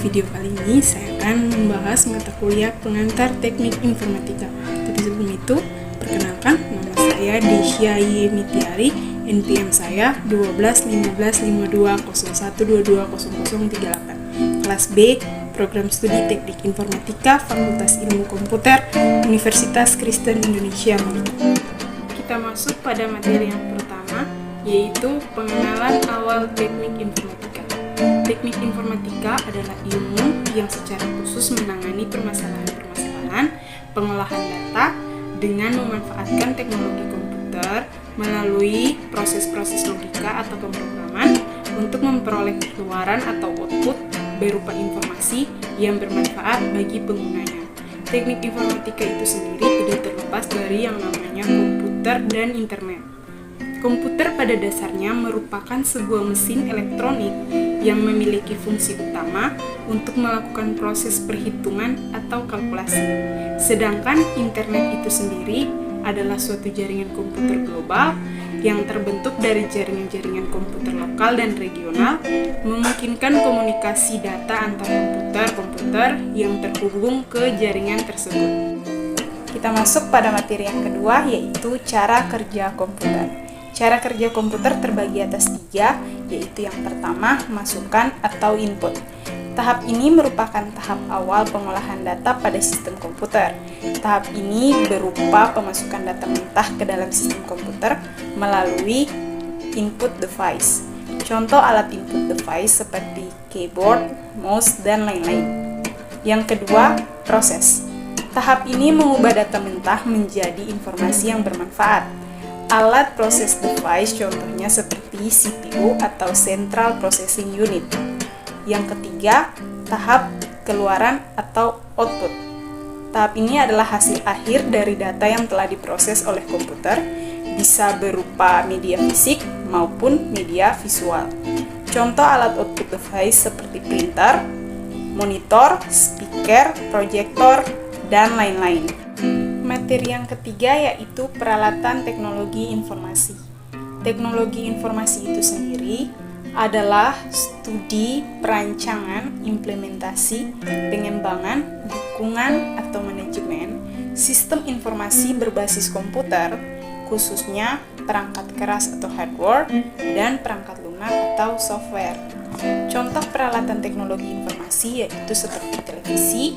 video kali ini saya akan membahas mata kuliah pengantar teknik informatika. Tapi sebelum itu, perkenalkan, nama saya Desya Yemitiari, NPM saya 12155201220038. Kelas B, Program Studi Teknik Informatika, Fakultas Ilmu Komputer, Universitas Kristen Indonesia Maluku. Kita masuk pada materi yang pertama, yaitu pengenalan awal teknik informatika. Teknik informatika adalah ilmu yang secara khusus menangani permasalahan-permasalahan pengolahan data dengan memanfaatkan teknologi komputer melalui proses-proses logika atau pemrograman untuk memperoleh keluaran atau output berupa informasi yang bermanfaat bagi penggunanya. Teknik informatika itu sendiri tidak terlepas dari yang namanya komputer dan internet. Komputer pada dasarnya merupakan sebuah mesin elektronik yang memiliki fungsi utama untuk melakukan proses perhitungan atau kalkulasi. Sedangkan internet itu sendiri adalah suatu jaringan komputer global yang terbentuk dari jaringan-jaringan komputer lokal dan regional, memungkinkan komunikasi data antar komputer-komputer yang terhubung ke jaringan tersebut. Kita masuk pada materi yang kedua, yaitu cara kerja komputer. Cara kerja komputer terbagi atas 3, yaitu yang pertama, masukan atau input. Tahap ini merupakan tahap awal pengolahan data pada sistem komputer. Tahap ini berupa pemasukan data mentah ke dalam sistem komputer melalui input device. Contoh alat input device seperti keyboard, mouse, dan lain-lain. Yang kedua, proses. Tahap ini mengubah data mentah menjadi informasi yang bermanfaat. Alat proses device contohnya seperti CPU atau Central Processing Unit. Yang ketiga, tahap keluaran atau output. Tahap ini adalah hasil akhir dari data yang telah diproses oleh komputer, bisa berupa media fisik maupun media visual. Contoh alat output device seperti printer, monitor, speaker, proyektor, dan lain-lain. Materi yang ketiga yaitu peralatan teknologi informasi. Teknologi informasi itu sendiri adalah studi, perancangan, implementasi, pengembangan, dukungan atau manajemen sistem informasi berbasis komputer, khususnya perangkat keras atau hardware dan perangkat lunak atau software. Contoh peralatan teknologi informasi yaitu seperti televisi,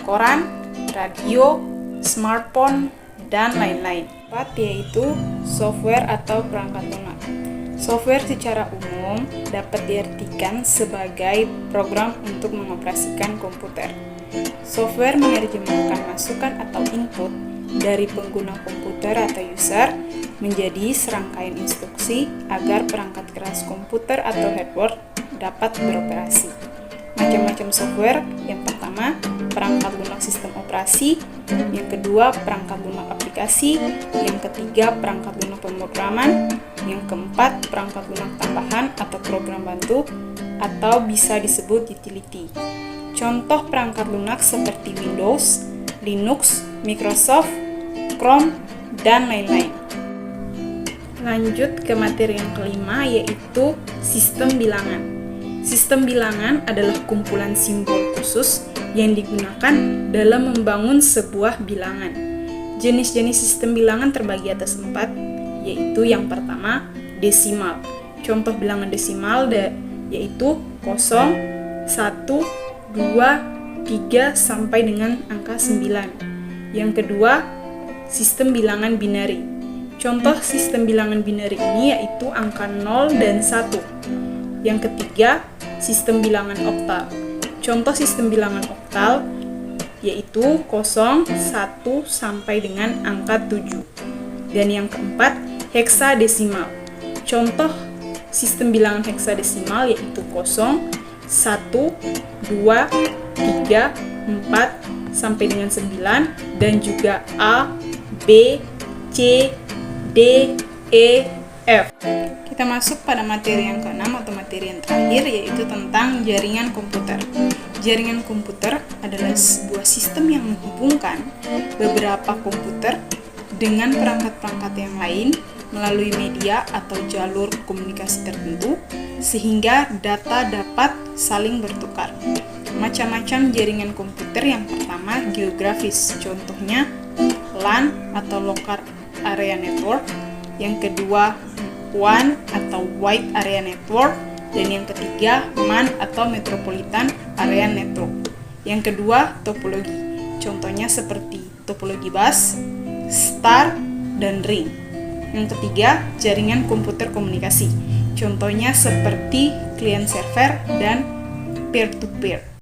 koran, radio, smartphone, dan lain-lain. Yaitu software atau perangkat lunak. Software secara umum dapat diartikan sebagai program untuk mengoperasikan komputer. Software menerjemahkan masukan atau input dari pengguna komputer atau user menjadi serangkaian instruksi agar perangkat keras komputer atau hardware dapat beroperasi. Macam-macam software, yang pertama perangkat lunak sistem operasi, yang kedua perangkat lunak aplikasi, yang ketiga perangkat lunak pemrograman, yang keempat perangkat lunak tambahan atau program bantu atau bisa disebut utility. Contoh perangkat lunak seperti Windows, Linux, Microsoft, Chrome, dan lain-lain. Lanjut ke materi yang kelima, yaitu sistem bilangan. Sistem bilangan adalah kumpulan simbol khusus yang digunakan dalam membangun sebuah bilangan. Jenis-jenis sistem bilangan terbagi atas 4, yaitu yang pertama, desimal. Contoh bilangan desimal yaitu 0, 1, 2, 3 sampai dengan angka 9. Yang kedua, sistem bilangan binary. Contoh sistem bilangan binary ini yaitu angka 0 dan 1. Yang ketiga, sistem bilangan oktal. Contoh sistem bilangan oktal yaitu 0, 1 sampai dengan angka 7. Dan yang keempat, heksadesimal. Contoh sistem bilangan heksadesimal yaitu 0, 1, 2, 3, 4 sampai dengan 9 dan juga A, B, C, D, E, F. Kita masuk pada materi yang keenam atau materi yang terakhir, yaitu tentang jaringan komputer. Jaringan komputer adalah sebuah sistem yang menghubungkan beberapa komputer dengan perangkat-perangkat yang lain melalui media atau jalur komunikasi tertentu, sehingga data dapat saling bertukar. macam-macam jaringan komputer. Yang pertama, geografis. Contohnya LAN atau Local Area Network. Yang kedua, WAN atau Wide Area Network. Dan yang ketiga, MAN atau Metropolitan Area Network. Yang kedua, topologi. Contohnya seperti topologi bus, star, dan ring. Yang ketiga, jaringan komputer komunikasi. Contohnya seperti client server dan peer-to-peer.